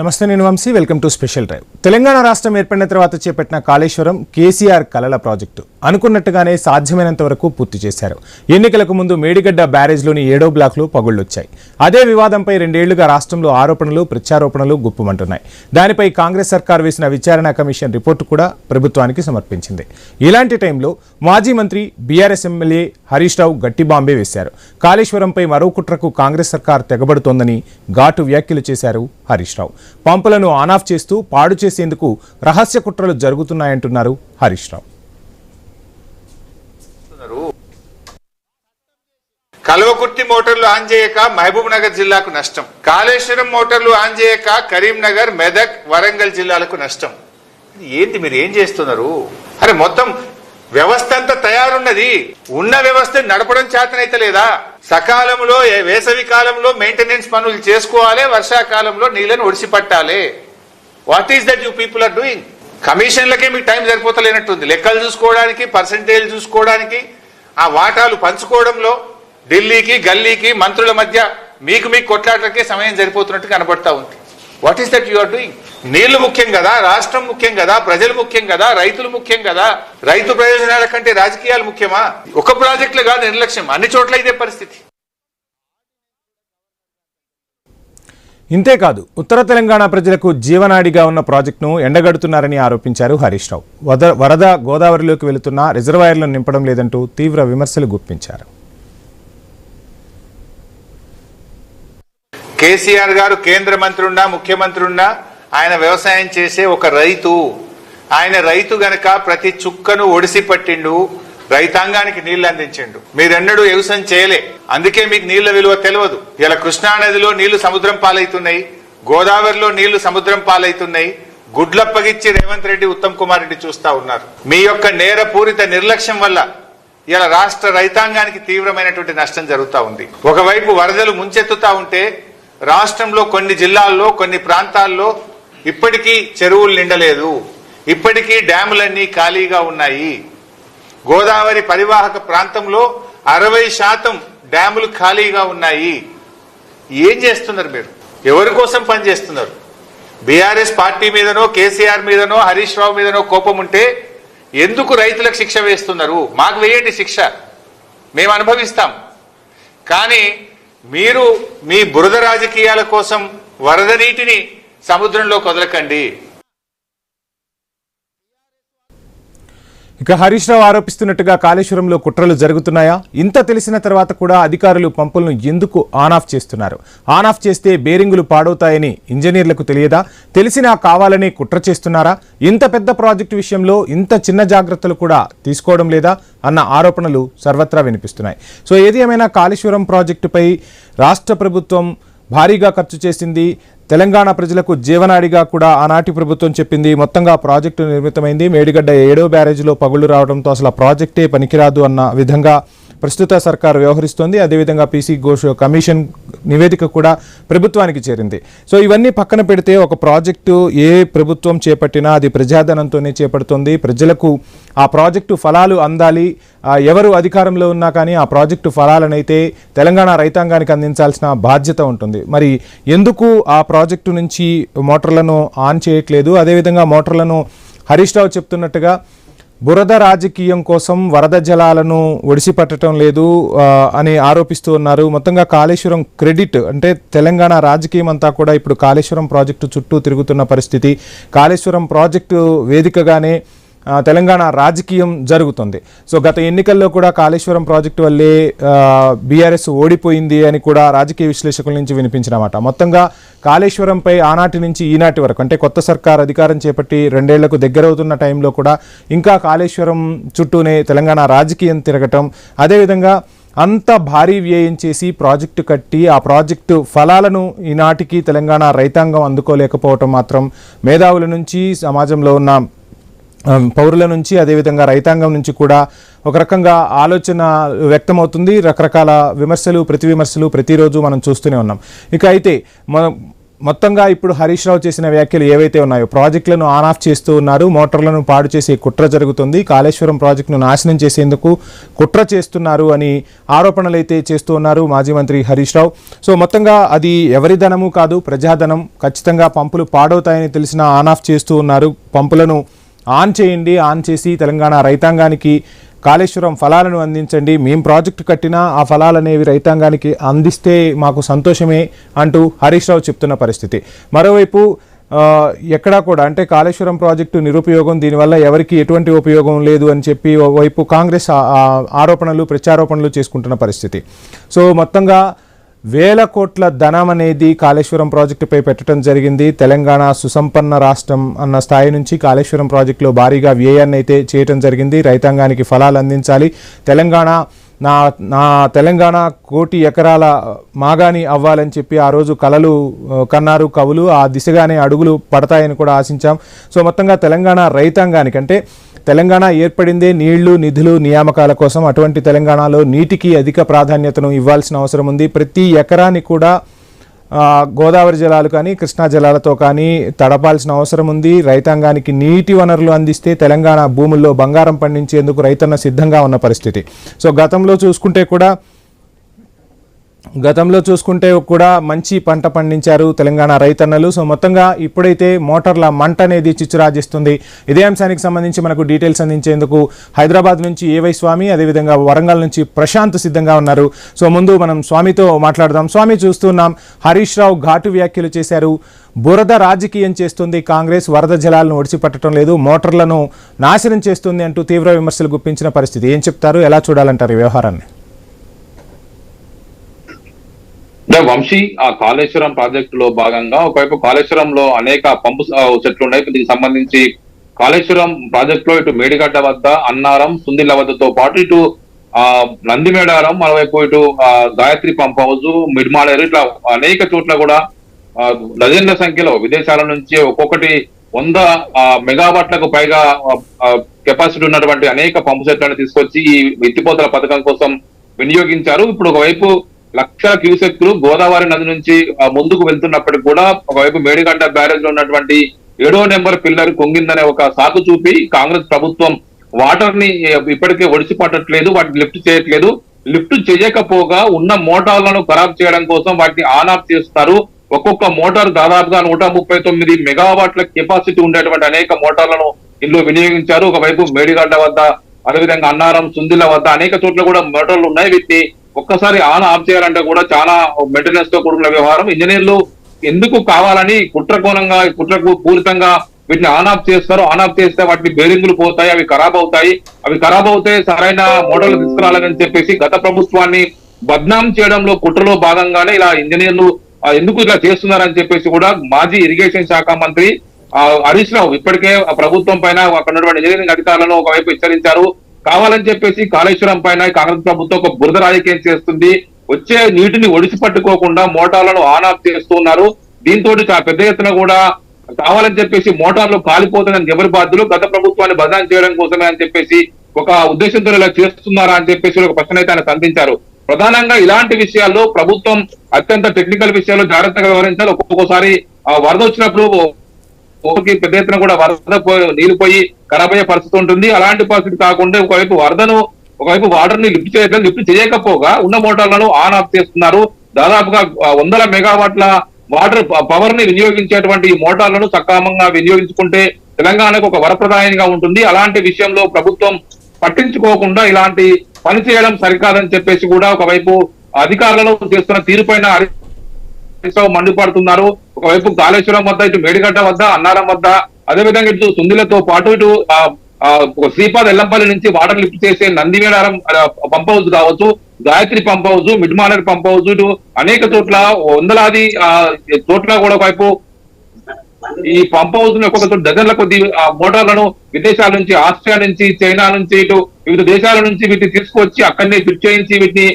నమస్తే నేను Vamshi welcome to special drive. Telangana రాష్ట్రం ఏర్పడిన తర్వాత చేపట్టిన కాళేశ్వరం కేసీఆర్ కలల ప్రాజెక్టు అనుకున్నట్టుగానే సాధ్యమైనంత వరకు పూర్తి చేశారు. ఎన్నికలకు ముందు మేడిగడ్డ బ్యారేజ్లోని 7వ బ్లాక్లో పగుళ్లొచ్చాయి. అదే వివాదంపై 2 ఏళ్లుగా రాష్ట్రంలో ఆరోపణలు ప్రత్యారోపణలు గుప్పుమంటున్నాయి. దానిపై కాంగ్రెస్ సర్కార్ వేసిన విచారణ కమిషన్ రిపోర్టు కూడా ప్రభుత్వానికి సమర్పించింది. ఇలాంటి టైంలో మాజీ మంత్రి బీఆర్ఎస్ ఎమ్మెల్యే హరీష్ రావు గట్టి బాంబే వేశారు. కాళేశ్వరంపై మరో కుట్రకు కాంగ్రెస్ సర్కార్ తెగబడుతోందని ఘాటు వ్యాఖ్యలు చేశారు హరీష్ రావు. పంపులను ఆన్ ఆఫ్ చేస్తూ పాడు చేసేందుకు రహస్య కుట్రలు జరుగుతున్నాయంటున్నారు హరీష్ రావు. కల్వకుర్తి మోటార్లు ఆన్ చేయక మహబూబ్ నగర్ జిల్లాకు నష్టం, కాళేశ్వరం మోటార్లు ఆన్ చేయక కరీంనగర్, మెదక్, వరంగల్ జిల్లాలకు నష్టం. ఏంటి మీరు ఏం చేస్తున్నారు? అరే మొత్తం వ్యవస్థ అంతా తయారున్నది, ఉన్న వ్యవస్థ నడపడం చేతనైతే లేదా? సకాలంలో వేసవి కాలంలో మెయింటెనెన్స్ పనులు చేసుకోవాలి, వర్షాకాలంలో నీళ్లను ఒడిసిపట్టాలి. What is that you people are doing? కమిషన్లకే మీకు టైం సరిపోతలేనట్టుంది. లెక్కలు చూసుకోవడానికి, పర్సంటేజ్ చూసుకోవడానికి, ఆ వాటాలు పంచుకోవడంలో ఢిల్లీకి గల్లీకి మంత్రుల మధ్య మీకు కొట్లాటలకే సమయం సరిపోతున్నట్టు కనబడతా ఉంది. What is that you are doing? నీళ్లు ముఖ్యం కదా, రాష్ట్రం ముఖ్యం కదా, ప్రజలు ముఖ్యం కదా, రైతులు ముఖ్యం కదా. రైతు ప్రయోజనాల కంటే రాజకీయాలు ముఖ్యమా? ఒక ప్రాజెక్టులు కాదు నిర్లక్ష్యం, అన్ని చోట్ల ఇదే పరిస్థితి. ఇంతేకాదు ఉత్తర తెలంగాణ ప్రజలకు జీవనాడిగా ఉన్న ప్రాజెక్టును ఎండగడుతున్నారని ఆరోపించారు హరీష్ రావు. వరద గోదావరిలోకి వెళుతున్న రిజర్వాయర్లను నింపడం లేదంటూ తీవ్ర విమర్శలు గుప్పించారు. కేసీఆర్ గారు కేంద్ర మంత్రి ఉన్నా ముఖ్యమంత్రి ఉన్నా ఆయన వ్యవసాయం చేసే ఒక రైతు. ఆయన రైతు గనక ప్రతి చుక్కను ఒడిసి పట్టిండు, రైతాంగానికి నీళ్లు అందించిండు. మీరెన్నడూ వ్యవసాయం చేయలే, అందుకే మీకు నీళ్ల విలువ తెలియదు. ఇలా కృష్ణానదిలో నీళ్లు సముద్రం పాలవుతున్నాయి, గోదావరిలో నీళ్లు సముద్రం పాలవుతున్నాయి. గుడ్లప్పగిచ్చి రేవంత్ రెడ్డి, ఉత్తమ్ కుమార్ రెడ్డి చూస్తా ఉన్నారు. మీ యొక్క నేరపూరిత నిర్లక్ష్యం వల్ల ఇలా రాష్ట్ర రైతాంగానికి తీవ్రమైనటువంటి నష్టం జరుగుతూ ఉంది. ఒకవైపు వరదలు ముంచెత్తుతా ఉంటే రాష్ట్రంలో కొన్ని జిల్లాల్లో కొన్ని ప్రాంతాల్లో ఇప్పటికీ చెరువులు నిండలేదు, ఇప్పటికీ డ్యాములన్నీ ఖాళీగా ఉన్నాయి. గోదావరి పరివాహక ప్రాంతంలో 60% డ్యాములు ఖాళీగా ఉన్నాయి. ఏం చేస్తున్నారు మీరు? ఎవరి కోసం పనిచేస్తున్నారు? బీఆర్ఎస్ పార్టీ మీదనో కేసీఆర్ మీదనో హరీష్ రావు మీదనో కోపం ఉంటే ఎందుకు రైతులకు శిక్ష వేస్తున్నారు? మాకు వేయండి శిక్ష, మేము అనుభవిస్తాం. కానీ మీరు మీ బురద రాజకీయాల కోసం వరద నీటిని సముద్రంలో వదలకండి. ఇక హరీష్ రావు ఆరోపిస్తున్నట్టుగా కాళేశ్వరంలో కుట్రలు జరుగుతున్నాయా? ఇంత తెలిసిన తర్వాత కూడా అధికారులు పంపులను ఎందుకు ఆన్ ఆఫ్ చేస్తున్నారు? ఆన్ ఆఫ్ చేస్తే బేరింగులు పాడవుతాయని ఇంజనీర్లకు తెలియదా? తెలిసినా కావాలని కుట్ర చేస్తున్నారా? ఇంత పెద్ద ప్రాజెక్టు విషయంలో ఇంత చిన్న జాగ్రత్తలు కూడా తీసుకోవడం లేదా అన్న ఆరోపణలు సర్వత్రా వినిపిస్తున్నాయి. సో ఏది ఏమైనా కాళేశ్వరం ప్రాజెక్టుపై రాష్ట్ర ప్రభుత్వం భారీగా ఖర్చు చేసింది. తెలంగాణ ప్రజలకు జీవనాడిగా కూడా ఆనాటి ప్రభుత్వం చెప్పింది. మొత్తంగా ప్రాజెక్టు నిర్మితమైంది. మేడిగడ్డ 7వ బ్యారేజ్లో పగుళ్లు రావడంతో అసలు ఆ ప్రాజెక్టే పనికిరాదు అన్న విధంగా ప్రస్తుత సర్కారు వ్యవహరిస్తోంది. అదేవిధంగా పీసీ ఘోష్ కమిషన్ నివేదిక కూడా ప్రభుత్వానికి చేరింది. సో ఇవన్నీ పక్కన పెడితే ఒక ప్రాజెక్టు ఏ ప్రభుత్వం చేపట్టినా అది ప్రజాధనంతోనే చేపడుతుంది. ప్రజలకు ఆ ప్రాజెక్టు ఫలాలు అందాలి. ఎవరు అధికారంలో ఉన్నా కానీ ఆ ప్రాజెక్టు ఫలాలనైతే తెలంగాణ రైతాంగానికి అందించాల్సిన బాధ్యత ఉంటుంది. మరి ఎందుకు ఆ ప్రాజెక్టు నుంచి మోటార్లను ఆన్ చేయట్లేదు? అదేవిధంగా మోటార్లను హరీష్ రావు చెప్తున్నట్టుగా బురద రాజకీయం కోసం వరద జలాలను ఒడిసిపట్టడం లేదు అని ఆరోపిస్తూ ఉన్నారు. మొత్తంగా కాళేశ్వరం క్రెడిట్ అంటే తెలంగాణ రాజకీయం అంతా కూడా ఇప్పుడు కాళేశ్వరం ప్రాజెక్టు చుట్టూ తిరుగుతున్న పరిస్థితి. కాళేశ్వరం ప్రాజెక్టు వేదికగానే తెలంగాణ రాజకీయం జరుగుతుంది. సో గత ఎన్నికల్లో కూడా కాళేశ్వరం ప్రాజెక్టు వల్లే బీఆర్ఎస్ ఓడిపోయింది అని కూడా రాజకీయ విశ్లేషకుల నుంచి వినిపించిన మాట. మొత్తంగా కాళేశ్వరంపై ఆనాటి నుంచి ఈనాటి వరకు అంటే కొత్త సర్కార్ అధికారం చేపట్టి 2 ఏళ్లకు దగ్గరవుతున్న టైంలో కూడా ఇంకా కాళేశ్వరం చుట్టూనే తెలంగాణ రాజకీయం తిరగటం, అదేవిధంగా అంత భారీ వ్యయం చేసి ప్రాజెక్టు కట్టి ఆ ప్రాజెక్టు ఫలాలను ఈనాటికి తెలంగాణ రైతాంగం అందుకోలేకపోవటం మాత్రం మేధావుల నుంచి, సమాజంలో ఉన్న పౌరుల నుంచి, అదేవిధంగా రైతాంగం నుంచి కూడా ఒక రకంగా ఆలోచన వ్యక్తమవుతుంది. రకరకాల విమర్శలు, ప్రతి విమర్శలు ప్రతిరోజు మనం చూస్తూనే ఉన్నాం. ఇక అయితే మొత్తంగా ఇప్పుడు హరీష్ రావు చేసిన వ్యాఖ్యలు ఏవైతే ఉన్నాయో, ప్రాజెక్టులను ఆన్ ఆఫ్ చేస్తూ ఉన్నారు, మోటార్లను పాడు చేసే కుట్ర జరుగుతుంది, కాళేశ్వరం ప్రాజెక్టును నాశనం చేసేందుకు కుట్ర చేస్తున్నారు అని ఆరోపణలు అయితే చేస్తూ ఉన్నారు మాజీ మంత్రి హరీష్ రావు. సో మొత్తంగా అది ఎవరి ధనము కాదు, ప్రజాధనం. ఖచ్చితంగా పంపులు పాడవుతాయని తెలిసినా ఆన్ ఆఫ్ చేస్తూ ఉన్నారు. పంపులను ఆన్ చేయండి, ఆన్ చేసి తెలంగాణ రైతాంగానికి కాళేశ్వరం ఫలాలను అందించండి, మేం ప్రాజెక్టు కట్టినా ఆ ఫలాలు అనేవి రైతాంగానికి అందిస్తే మాకు సంతోషమే అంటూ హరీష్ రావు చెప్తున్న పరిస్థితి. మరోవైపు ఎక్కడా కూడా అంటే కాళేశ్వరం ప్రాజెక్టు నిరుపయోగం, దీనివల్ల ఎవరికి ఎటువంటి ఉపయోగం లేదు అని చెప్పి ఓవైపు కాంగ్రెస్ ఆరోపణలు ప్రత్యారోపణలు చేసుకుంటున్న పరిస్థితి. సో మొత్తంగా వేల కోట్ల ధనం అనేది కాళేశ్వరం ప్రాజెక్టుపై పెట్టడం జరిగింది. తెలంగాణ సుసంపన్న రాష్ట్రం అన్న స్థాయి నుంచి కాళేశ్వరం ప్రాజెక్టులో భారీగా వ్యయాన్ని అయితే చేయటం జరిగింది. రైతాంగానికి ఫలాలు అందించాలి, నా తెలంగాణ 1 కోటి ఎకరాల మాగాని అవ్వాలని చెప్పి ఆ రోజు కలలు కన్నారు కవులు. ఆ దిశగానే అడుగులు పడతాయని కూడా ఆశించాం. సో మొత్తంగా తెలంగాణ రైతాంగానికి, అంటే తెలంగాణ ఏర్పడిందే నీళ్లు, నిధులు, నియామకాల కోసం. అటువంటి తెలంగాణలో నీటికి అధిక ప్రాధాన్యతను ఇవ్వాల్సిన అవసరం ఉంది. ప్రతి ఎకరాన్ని కూడా గోదావరి జలాలు కానీ కృష్ణా జలాలతో కానీ తడపాల్సిన అవసరం ఉంది. రైతాంగానికి నీటి వనరులు అందిస్తే తెలంగాణ భూముల్లో బంగారం పండించేందుకు రైతన్న సిద్ధంగా ఉన్న పరిస్థితి. సో గతంలో చూసుకుంటే కూడా మంచి పంట పండించారు తెలంగాణ రైతన్నలు. సో మొత్తంగా ఇప్పుడైతే మోటార్ల మంట అనేది చిచ్చురాజిస్తుంది. ఇదే అంశానికి సంబంధించి మనకు డీటెయిల్స్ అందించేందుకు హైదరాబాద్ నుంచి ఏవై స్వామి, అదేవిధంగా వరంగల్ నుంచి ప్రశాంత్ సిద్ధంగా ఉన్నారు. సో ముందు మనం స్వామితో మాట్లాడదాం. స్వామి, చూస్తున్నాం హరీష్ రావు ఘాటు వ్యాఖ్యలు చేశారు. బురద రాజకీయం చేస్తుంది కాంగ్రెస్, వరద జలాలను ఒడిసిపట్టడం లేదు, మోటార్లను నాశనం చేస్తుంది అంటూ తీవ్ర విమర్శలు గుప్పించిన పరిస్థితి. ఏం చెప్తారు, ఎలా చూడాలంటారు ఈ వ్యవహారాన్ని? వంశీ, ఆ కాళేశ్వరం ప్రాజెక్టు లో భాగంగా ఒకవైపు కాళేశ్వరంలో అనేక పంపు సెట్లు ఉన్నాయి. దీనికి సంబంధించి కాళేశ్వరం ప్రాజెక్ట్ లో ఇటు మేడిగడ్డ వద్ద, అన్నారం, సుందిళ్ల వద్దతో పాటు ఇటు నందిమేడారం, మరోవైపు ఇటు గాయత్రి పంప్ హౌస్, మిడ్మాలేరు, ఇట్లా అనేక చోట్ల కూడా డజన్ల సంఖ్యలో విదేశాల నుంచి ఒక్కొక్కటి 100 మెగావాట్లకు పైగా కెపాసిటీ ఉన్నటువంటి అనేక పంపు సెట్లను తీసుకొచ్చి ఈ ఎత్తిపోతల పథకం కోసం వినియోగించారు. ఇప్పుడు ఒకవైపు లక్షల క్యూసెక్లు గోదావరి నది నుంచి ముందుకు వెళ్తున్నప్పటికీ కూడా ఒకవైపు మేడిగడ్డ బ్యారేజ్ లో ఉన్నటువంటి 7వ నెంబర్ పిల్లర్ కుంగిందనే ఒక సాకు చూపి కాంగ్రెస్ ప్రభుత్వం వాటర్ ని ఇప్పటికే ఒడిసి పట్టట్లేదు, వాటిని లిఫ్ట్ చేయట్లేదు. లిఫ్ట్ చేయకపోగా ఉన్న మోటార్లను ఖరాబ్ చేయడం కోసం వాటిని ఆన్ ఆఫ్ చేస్తున్నారు. ఒక్కొక్క మోటార్ దాదాపుగా 139 మెగావాట్ల కెపాసిటీ ఉండేటువంటి అనేక మోటార్లను ఇందులో వినియోగించారు. ఒకవైపు మేడిగడ్డ వద్ద, అదేవిధంగా అన్నారం, సుందిల వద్ద అనేక చోట్ల కూడా మోటార్లు ఉన్నాయి. వీటిని ఒక్కసారి ఆన్ ఆఫ్ చేయాలంటే కూడా చాలా మెయింటెనెన్స్ తో కూడుకున్న వ్యవహారం. ఇంజనీర్లు ఎందుకు కావాలని కుట్రకు పూరితంగా వీటిని ఆన్ ఆఫ్ చేస్తారు. ఆన్ ఆఫ్ చేస్తే వాటిని బేరింగులు పోతాయి, అవి ఖరాబ్ అవుతాయి. అవి ఖరాబ్ అవుతే సరైన మోడల్ తీసుకురాలని చెప్పేసి గత ప్రభుత్వాన్ని బద్నాం చేయడంలో కుట్రలో భాగంగానే ఇలా ఇంజనీర్లు ఎందుకు ఇలా చేస్తున్నారని చెప్పేసి కూడా మాజీ ఇరిగేషన్ శాఖ మంత్రి హరీష్ రావు ఇప్పటికే ప్రభుత్వం పైన అక్కడ ఉన్నటువంటి ఇంజనీరింగ్ అధికారులను ఒకవైపు హెచ్చరించారు. కావాలని చెప్పేసి కాళేశ్వరం పైన కాంగ్రెస్ ప్రభుత్వం ఒక బురద రాజకీయం చేస్తుంది. వచ్చే నీటిని ఒడిసి పట్టుకోకుండా మోటార్లను ఆన్ ఆఫ్ చేస్తున్నారు. దీంతో పెద్ద ఎత్తున కూడా కావాలని చెప్పేసి మోటార్లు కాలిపోతుందని ఎవరి బాధ్యులు, గత ప్రభుత్వాన్ని బదనాం చేయడం కోసమే అని చెప్పేసి ఒక ఉద్దేశంతో ఇలా చేస్తున్నారా అని చెప్పేసి ఒక ప్రశ్న అయితే ఆయన సంధించారు. ప్రధానంగా ఇలాంటి విషయాల్లో ప్రభుత్వం అత్యంత టెక్నికల్ విషయాల్లో జాగ్రత్తగా వ్యవహరించాలి. ఒక్కొక్కసారి వరద వచ్చినప్పుడు ఊరికి పెద్ద ఎత్తున కూడా వరద నీళ్లు పోయి ఖరాబ్ అయ్యే పరిస్థితి ఉంటుంది. అలాంటి పరిస్థితి కాకుండా ఒకవైపు వాటర్ ని లిఫ్ట్ చేయకపోగా ఉన్న మోటార్లను ఆన్ ఆఫ్ చేస్తున్నారు. దాదాపుగా 100 మెగావాట్ల వాటర్ పవర్ ని వినియోగించేటువంటి ఈ మోటార్లను సక్రమంగా వినియోగించుకుంటే తెలంగాణకు ఒక వరప్రదాయంగా ఉంటుంది. అలాంటి విషయంలో ప్రభుత్వం పట్టించుకోకుండా ఇలాంటి పని చేయడం సరికాదని చెప్పేసి కూడా ఒకవైపు అధికారులను చేస్తున్న తీరుపైన మండిపడుతున్నారు. ఒకవైపు కాళేశ్వరం వద్ద, ఇటు మేడిగడ్డ వద్ద, అన్నారం వద్ద, అదేవిధంగా ఇటు సుందిలతో పాటు ఇటు శ్రీపాద్ ఎల్లంపల్లి నుంచి వాటర్ లిఫ్ట్ చేసే నందిమేడారం పంప్ హౌస్ కావచ్చు, Gayatri pump house, Midmanair pump house, ఇటు అనేక చోట్ల వందలాది చోట్ల కూడా ఒకవైపు ఈ పంప్ హౌస్ ఒక్కొక్క డజన్ల కొద్ది మోటార్లను విదేశాల నుంచి, ఆస్ట్రియా నుంచి, చైనా నుంచి, ఇటు వివిధ దేశాల నుంచి వీటిని తీసుకొచ్చి అక్కడనే ఫిట్ చేయించి వీటిని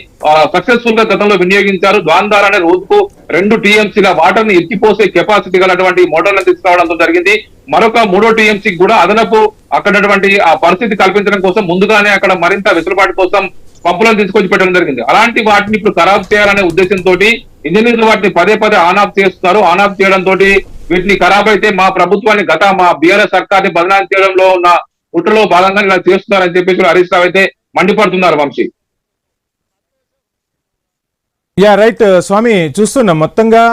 సక్సెస్ఫుల్ గా గతంలో వినియోగించారు. దాని ద్వారానే రోజుకు 2 TMCల వాటర్ ని ఎత్తిపోసే కెపాసిటీ గలటువంటి మోటార్లను తీసుకురావడంతో జరిగింది. మరొక 3వ TMC కూడా అదనపు అక్కడటువంటి ఆ పరిస్థితి కల్పించడం కోసం ముందుగానే అక్కడ మరింత వెసులుబాటు కోసం పంపులను తీసుకొచ్చి పెట్టడం జరిగింది. అలాంటి వాటిని ఇప్పుడు ఖరాబ్ చేయాలనే ఉద్దేశంతో ఇంజనీర్లు వాటిని పదే ఆన్ ఆఫ్ చేస్తున్నారు. ఆన్ ఆఫ్ చేయడంతో వీటిని ఖరాబ్ అయితే మా ప్రభుత్వాన్ని మా బీఆర్ఎస్ సర్కార్ని బదనాలు చేయడంలో ఉన్న కుట్రలో భాగంగా ఇలా చేస్తున్నారని చెప్పేసి హరీష్ రావు అయితే మండిపడుతున్నారు. వంశీ, యా రైట్ స్వామి, చూస్తున్నాం మొత్తంగా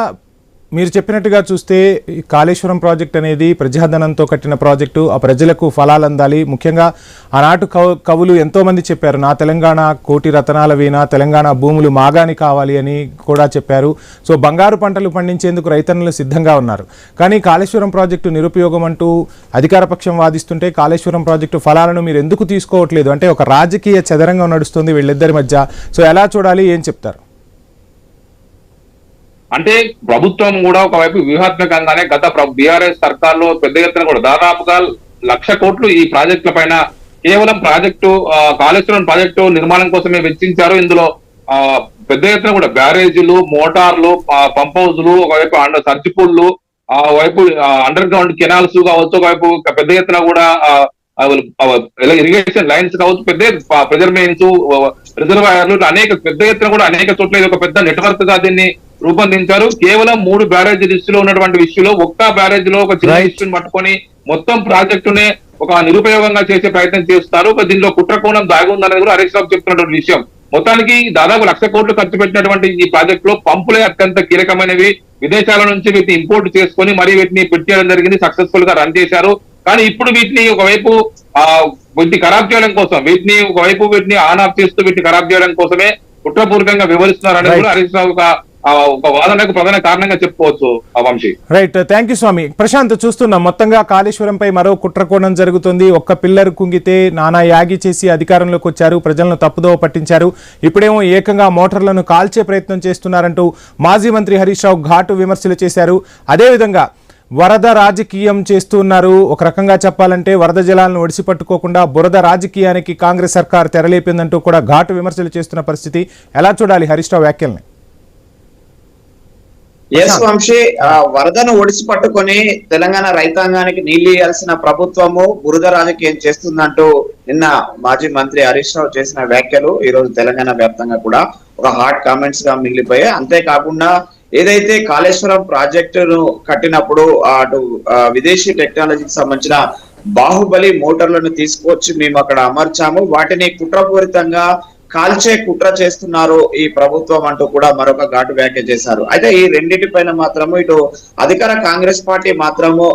మీరు చెప్పినట్టుగా చూస్తే ఈ కాళేశ్వరం ప్రాజెక్ట్ అనేది ప్రజాధనంతో కట్టిన ప్రాజెక్టు, ఆ ప్రజలకు ఫలాలు అందాలి. ముఖ్యంగా ఆనాటు కవులు ఎంతోమంది చెప్పారు, నా తెలంగాణ కోటి రతనాల వీణ, తెలంగాణ భూములు మాగాని కావాలి అని కూడా చెప్పారు. సో బంగారు పంటలు పండించేందుకు రైతన్నులు సిద్ధంగా ఉన్నారు. కానీ కాళేశ్వరం ప్రాజెక్టు నిరుపయోగం అంటూ అధికార పక్షం వాదిస్తుంటే కాళేశ్వరం ప్రాజెక్టు ఫలాలను మీరు ఎందుకు తీసుకోవట్లేదు అంటే ఒక రాజకీయ చదరంగం నడుస్తుంది వీళ్ళిద్దరి మధ్య. సో ఎలా చూడాలి, ఏం చెప్తారు? అంటే ప్రభుత్వం కూడా ఒకవైపు వ్యూహాత్మకంగానే గత బీఆర్ఎస్ సర్కార్లో పెద్ద ఎత్తున కూడా దాదాపుగా 1,00,000 కోట్లు ఈ ప్రాజెక్టుల పైన కేవలం కాళేశ్వరం ప్రాజెక్టు నిర్మాణం కోసమే వెచ్చించారు. ఇందులో పెద్ద ఎత్తున కూడా బ్యారేజీలు, మోటార్లు, పంప్ హౌజులు, ఒకవైపు సర్జిపూల్లు, వైపు అండర్ గ్రౌండ్ కెనాల్స్ కావచ్చు, ఒకవైపు పెద్ద ఎత్తున కూడా ఇరిగేషన్ లైన్స్ కావచ్చు, పెద్ద ప్రెజర్ మెయిన్స్, రిజర్వాయర్లు, పెద్ద ఎత్తున కూడా అనేక చోట్ల ఇది ఒక పెద్ద నెట్వర్క్ గా దీన్ని రూపొందించారు. కేవలం 3 బ్యారేజ్ లిస్టులో ఉన్నటువంటి విషయంలో ఒక్క బ్యారేజ్ లో ఒక చిన్న ఇష్యూని పట్టుకొని మొత్తం ప్రాజెక్టునే ఒక నిరుపయోగంగా చేసే ప్రయత్నం చేస్తారు. దీనిలో కుట్రకోణం దాగి ఉందనేది కూడా హరీష్ రావు చెప్తున్నటువంటి విషయం. మొత్తానికి దాదాపు 1,00,000 కోట్లు ఖర్చు పెట్టినటువంటి ఈ ప్రాజెక్ట్ లో పంపులే అత్యంత కీలకమైనవి. విదేశాల నుంచి వీటిని ఇంపోర్ట్ చేసుకొని మరీ వీటిని పెట్టడం జరిగింది, సక్సెస్ఫుల్ గా రన్ చేశారు. కానీ ఇప్పుడు వీటిని ఒకవైపు వీటిని ఖరాబ్ చేయడం కోసం, వీటిని ఆన్ ఆఫ్ చేస్తూ వీటిని ఖరాబ్ చేయడం కోసమే కుట్రపూర్వకంగా వివరిస్తున్నారని కూడా హరీష్ రావు ఒక వాదనకు ప్రధాన కారణంగా చెప్పుకోవచ్చు. వంశీ, రైట్, థ్యాంక్ యూ స్వామి. ప్రశాంత్, చూస్తున్నాం మొత్తంగా కాళేశ్వరంపై మరో కుట్రకోణం జరుగుతుంది. ఒక్క పిల్లర్ కుంగితే నానా యాగి చేసి అధికారంలోకి వచ్చారు, ప్రజలను తప్పుదోవ పట్టించారు. ఇప్పుడేమో ఏకంగా మోటార్లను కాల్చే ప్రయత్నం చేస్తున్నారంటూ మాజీ మంత్రి హరీష్ రావు ఘాటు విమర్శలు చేశారు. అదేవిధంగా వరద రాజకీయం చేస్తున్నారు. ఒక రకంగా చెప్పాలంటే వరద జలాలను ఒడిసిపట్టుకోకుండా బురద రాజకీయానికి కాంగ్రెస్ సర్కార్ తెరలేపిందంటూ కూడా ఘాటు విమర్శలు చేస్తున్న పరిస్థితి. ఎలా చూడాలి హరీష్ రావు వ్యాఖ్యల్ని? ఎస్ వంశీ, వరదను ఒడిసి పట్టుకొని తెలంగాణ రైతాంగానికి నీళ్లు ఇవ్వాల్సిన ప్రభుత్వము బురద రాజకీయం చేస్తుందంటూ నిన్న మాజీ మంత్రి హరీష్ రావు చేసిన వ్యాఖ్యలు ఈ రోజు తెలంగాణ వ్యాప్తంగా కూడా ఒక హాట్ కామెంట్స్ గా మిగిలిపోయాయి. అంతేకాకుండా ఏదైతే కాళేశ్వరం ప్రాజెక్టును కట్టినప్పుడు అటు విదేశీ టెక్నాలజీకి సంబంధించిన బాహుబలి మోటార్లను తీసుకొచ్చి మేము అక్కడ అమర్చాము, వాటిని కుట్రపూరితంగా కాల్చే కుట్ర చేస్తున్నారు ఈ ప్రభుత్వం అంటూ కూడా మరొక ఘాటు వ్యాఖ్య చేశారు. అయితే ఈ రెండింటి పైన మాత్రము ఇటు అధికార కాంగ్రెస్ పార్టీ మాత్రము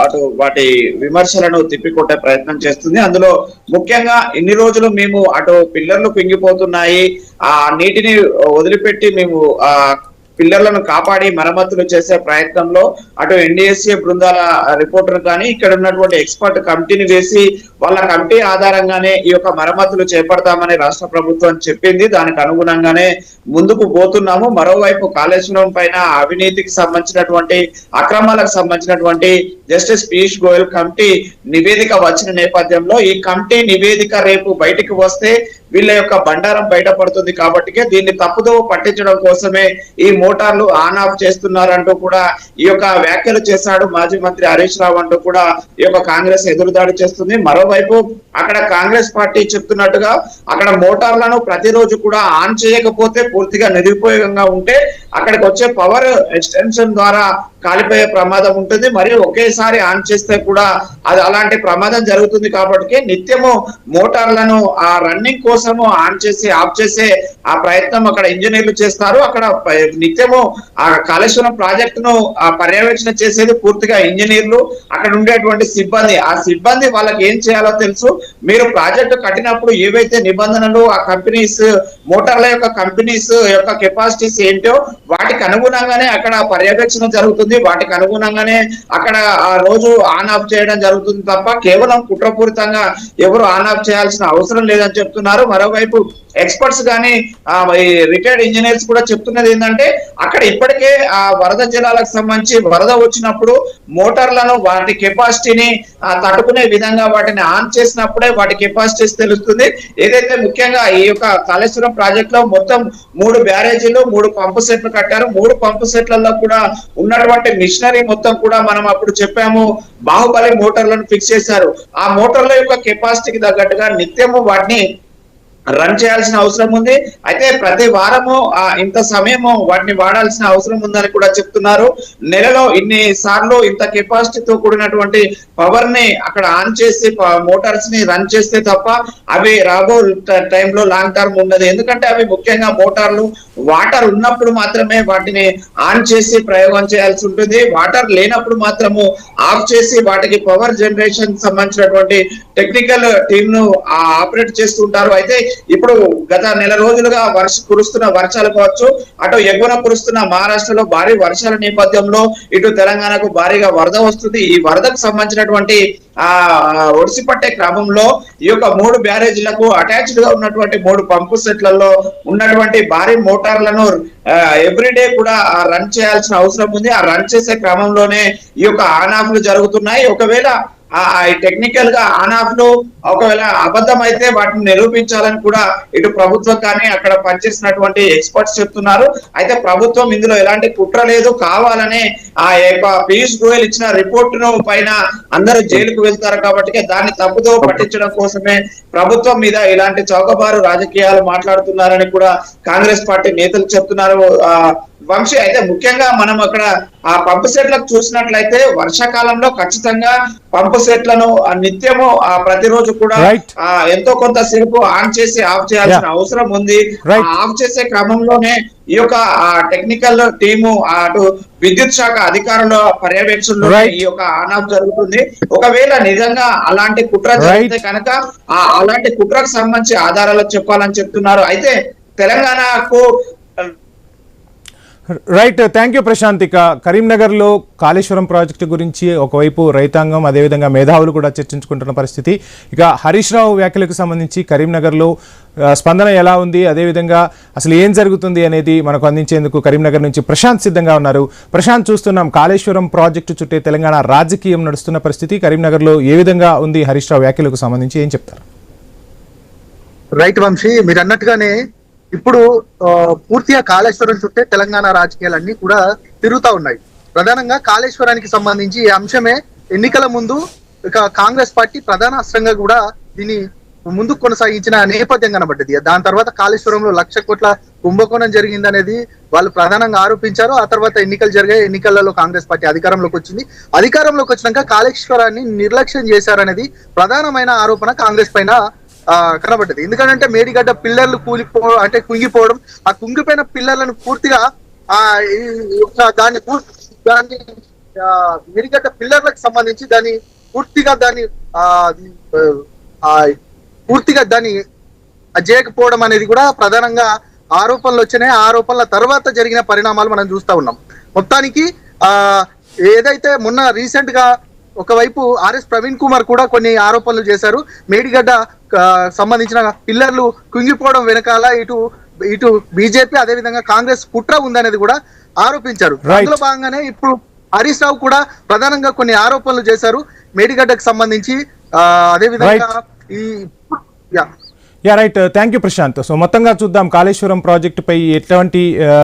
అటు వాటి విమర్శలను తిప్పికొట్టే ప్రయత్నం చేస్తుంది. అందులో ముఖ్యంగా ఇన్ని రోజులు మేము అటు పిల్లర్లు పింగిపోతున్నాయి, ఆ నీటిని వదిలిపెట్టి మేము పిల్లర్లను కాపాడి మరమ్మతులు చేసే ప్రయత్నంలో అటు ఎన్డీఎస్ఏ బృందాల రిపోర్టర్ కానీ ఇక్కడ ఉన్నటువంటి ఎక్స్పర్ట్ కమిటీని వేసి వాళ్ళ కమిటీ ఆధారంగానే ఈ యొక్క మరమ్మతులు చేపడతామని రాష్ట్ర ప్రభుత్వం చెప్పింది. దానికి అనుగుణంగానే ముందుకు పోతున్నాము. మరోవైపు కాళేశ్వరం పైన అవినీతికి సంబంధించినటువంటి అక్రమాలకు సంబంధించినటువంటి జస్టిస్ పీయూష్ గోయల్ కమిటీ నివేదిక వచ్చిన నేపథ్యంలో ఈ కమిటీ నివేదిక రేపు బయటికి వస్తే వీళ్ళ యొక్క బండారం బయటపడుతుంది కాబట్టి దీన్ని తప్పుదోవ పట్టించడం కోసమే ఈ మోటార్లు ఆన్ ఆఫ్ చేస్తున్నారంటూ కూడా ఈ యొక్క వ్యాఖ్యలు చేశాడు మాజీ మంత్రి హరీష్ రావు అంటూ కూడా ఈ యొక్క కాంగ్రెస్ ఎదురుదాడి చేస్తుంది. మరోవైపు అక్కడ కాంగ్రెస్ పార్టీ చెప్తున్నట్టుగా అక్కడ మోటార్లను ప్రతిరోజు కూడా ఆన్ చేయకపోతే పూర్తిగా నిరుపయోగంగా ఉంటే అక్కడికి వచ్చే పవర్ ఎక్స్టెన్షన్ ద్వారా కాలిపోయే ప్రమాదం ఉంటుంది, మరియు ఒకేసారి ఆన్ చేస్తే కూడా అది అలాంటి ప్రమాదం జరుగుతుంది కాబట్టి నిత్యము మోటార్లను ఆ రన్నింగ్ కోసము ఆన్ చేసి ఆఫ్ చేసే ఆ ప్రయత్నం అక్కడ ఇంజనీర్లు చేస్తారు. అక్కడ నిత్యము ఆ కాళేశ్వరం ప్రాజెక్టును పర్యవేక్షణ చేసేది పూర్తిగా ఇంజనీర్లు, అక్కడ ఉండేటువంటి సిబ్బంది. ఆ సిబ్బంది వాళ్ళకి ఏం చేయాలో తెలుసు. మీరు ప్రాజెక్టు కట్టినప్పుడు ఏవైతే నిబంధనలు ఆ కంపెనీస్ మోటార్ల యొక్క కంపెనీస్ యొక్క కెపాసిటీస్ ఏంటో వాటికి అనుగుణంగానే అక్కడ పర్యవేక్షణ జరుగుతుంది. జరుగుతుంది, వాటికి అనుగుణంగానే అక్కడ ఆ రోజు ఆన్ ఆఫ్ చేయడం జరుగుతుంది తప్ప కేవలం కుట్రపూరితంగా ఎవరు ఆన్ ఆఫ్ చేయాల్సిన అవసరం లేదని చెప్తున్నారు. మరోవైపు ఎక్స్పర్ట్స్ కానీ రిటైర్డ్ ఇంజనీర్స్ కూడా చెప్తున్నది ఏంటంటే అక్కడ ఇప్పటికే ఆ వరద జలాలకు సంబంధించి వరద వచ్చినప్పుడు మోటార్లను వాటి కెపాసిటీని తట్టుకునే విధంగా వాటిని ఆన్ చేసినప్పుడే వాటి కెపాసిటీస్ తెలుస్తుంది. ఏదైతే ముఖ్యంగా ఈ యొక్క కాళేశ్వరం ప్రాజెక్ట్ లో మొత్తం 3 బ్యారేజీలు 3 పంపు సెట్లు కట్టారు. 3 పంపు సెట్లలో కూడా ఉన్నటువంటి మిషనరీ మొత్తం కూడా మనం అప్పుడు చెప్పాము బాహుబలి మోటార్లను ఫిక్స్ చేశారు. ఆ మోటార్ల యొక్క కెపాసిటీకి తగ్గట్టుగా నిత్యము వాటిని రన్ చేయాల్సిన అవసరం ఉంది. అయితే ప్రతి వారము ఇంత సమయము వాటిని వాడాల్సిన అవసరం ఉందని కూడా చెప్తున్నారు. నెలలో ఇన్ని సార్లు ఇంత కెపాసిటీతో కూడినటువంటి పవర్ ని అక్కడ ఆన్ చేసి మోటార్స్ ని రన్ చేస్తే తప్ప అవి రాబో టైంలో లాంగ్ టర్మ్ ఉన్నది. ఎందుకంటే అవి ముఖ్యంగా మోటార్లు వాటర్ ఉన్నప్పుడు మాత్రమే వాటిని ఆన్ చేసి ప్రయోగం చేయాల్సి ఉంటుంది. వాటర్ లేనప్పుడు మాత్రము ఆఫ్ చేసి వాటికి పవర్ జనరేషన్ సంబంధించినటువంటి టెక్నికల్ టీమ్ ను ఆపరేట్ చేస్తుంటారు. అయితే ఇప్పుడు గత నెల రోజులుగా కురుస్తున్న వర్షాలు కావచ్చు, అటు ఎగువన కురుస్తున్న మహారాష్ట్రలో భారీ వర్షాల నేపథ్యంలో ఇటు తెలంగాణకు భారీగా వరద వస్తుంది. ఈ వరదకు సంబంధించినటువంటి ఒడిసిపట్టే క్రమంలో ఈ యొక్క 3 బ్యారేజీలకు అటాచ్డ్ గా ఉన్నటువంటి 3 పంపు సెట్లలో ఉన్నటువంటి భారీ మోటార్లను ఎవ్రీడే కూడా రన్ చేయాల్సిన అవసరం ఉంది. ఆ రన్ చేసే క్రమంలోనే ఈ యొక్క ఆన్ ఆఫ్లు జరుగుతున్నాయి. ఒకవేళ టెక్నికల్ గా ఆన్ ఆఫ్ లు ఒకవేళ అబద్ధం అయితే వాటిని నిరూపించాలని కూడా ఇటు ప్రభుత్వం కానీ అక్కడ పనిచేసినటువంటి ఎక్స్పర్ట్స్ చెప్తున్నారు. అయితే ప్రభుత్వం ఇందులో ఎలాంటి కుట్ర లేదు, కావాలనే ఆ యొక్క పీయూష్ గోయల్ ఇచ్చిన రిపోర్ట్ ను పైన అందరూ జైలుకు వెళ్తారు కాబట్టి దాన్ని తప్పుదో పట్టించడం కోసమే ప్రభుత్వం మీద ఇలాంటి చౌకబారు రాజకీయాలు మాట్లాడుతున్నారని కూడా కాంగ్రెస్ పార్టీ నేతలు చెప్తున్నారు. వంశీ, అయితే ముఖ్యంగా మనం అక్కడ ఆ పంపు సెట్లకు చూసినట్లయితే వర్షాకాలంలో ఖచ్చితంగా పంపు సెట్లను నిత్యము ప్రతిరోజు కూడా ఎంతో కొంతసేపు ఆన్ చేసి ఆఫ్ చేయాల్సిన అవసరం ఉంది. ఆఫ్ చేసే క్రమంలోనే ఈ యొక్క టెక్నికల్ టీము అటు విద్యుత్ శాఖ అధికారుల పర్యవేక్షణలో ఈ యొక్క ఆన్ ఆఫ్ జరుగుతుంది. ఒకవేళ నిజంగా అలాంటి కుట్ర జరిగితే కనుక అలాంటి కుట్రకు సంబంధించి ఆధారాలు చెప్పాలని చెప్తున్నారు. అయితే తెలంగాణకు రైట్, థ్యాంక్ యూ ప్రశాంత్. ఇక కరీంనగర్లో కాళేశ్వరం ప్రాజెక్టు గురించి ఒకవైపు రైతాంగం అదేవిధంగా మేధావులు కూడా చర్చించుకుంటున్న పరిస్థితి. ఇక హరీష్ రావు వ్యాఖ్యలకు సంబంధించి కరీంనగర్లో స్పందన ఎలా ఉంది, అదేవిధంగా అసలు ఏం జరుగుతుంది అనేది మనకు అందించేందుకు కరీంనగర్ నుంచి ప్రశాంత్ సిద్ధంగా ఉన్నారు. ప్రశాంత్, చూస్తున్నాం కాళేశ్వరం ప్రాజెక్టు చుట్టే తెలంగాణ రాజకీయం నడుస్తున్న పరిస్థితి. కరీంనగర్లో ఏ విధంగా ఉంది హరీష్ రావు వ్యాఖ్యలకు సంబంధించి ఏం చెప్తారు? రైట్ వంశీ, మీరు అన్నట్టుగానే ఇప్పుడు పూర్తిగా కాళేశ్వరం చుట్టే తెలంగాణ రాజకీయాలన్నీ కూడా తిరుగుతా ఉన్నాయి. ప్రధానంగా కాళేశ్వరానికి సంబంధించి ఈ అంశమే ఎన్నికల ముందు ఇక కాంగ్రెస్ పార్టీ ప్రధాన అస్త్రంగా కూడా దీన్ని ముందుకు కొనసాగించిన నేపథ్యం కనబడ్డది. దాని తర్వాత కాళేశ్వరంలో 1,00,000 కోట్ల కుంభకోణం జరిగిందనేది వాళ్ళు ప్రధానంగా ఆరోపించారు. ఆ తర్వాత ఎన్నికలు జరిగాయి. ఎన్నికలలో కాంగ్రెస్ పార్టీ అధికారంలోకి వచ్చింది. అధికారంలోకి వచ్చినాక కాళేశ్వరాన్ని నిర్లక్ష్యం చేశారనేది ప్రధానమైన ఆరోపణ కాంగ్రెస్ పైన కనబడ్డది. ఎందుకంటే మేడిగడ్డ పిల్లర్లు కుంగిపోవడం, ఆ కుంగిపోయిన పిల్లర్లను పూర్తిగా దాన్ని మేడిగడ్డ పిల్లర్లకు సంబంధించి దాన్ని పూర్తిగా చేయకపోవడం అనేది కూడా ప్రధానంగా ఆరోపణలు వచ్చినాయి. ఆరోపణల తర్వాత జరిగిన పరిణామాలు మనం చూస్తా ఉన్నాం. మొత్తానికి ఏదైతే మొన్న రీసెంట్ గా ఒకవైపు ఆర్ఎస్ ప్రవీణ్ కుమార్ కూడా కొన్ని ఆరోపణలు చేశారు. మేడిగడ్డ సంబంధించిన పిల్లర్లు కుంగిపోవడం వెనకాల ఇటు బీజేపీ అదేవిధంగా కాంగ్రెస్ కుట్ర ఉందనేది కూడా ఆరోపించారు. అందులో భాగంగానే ఇప్పుడు హరీష్ రావు కూడా ప్రధానంగా కొన్ని ఆరోపణలు చేశారు మేడిగడ్డకు సంబంధించి. అదేవిధంగా right, thank you Prashanth. So మొత్తంగా చూద్దాం కాళేశ్వరం ప్రాజెక్టుపై ఎటువంటి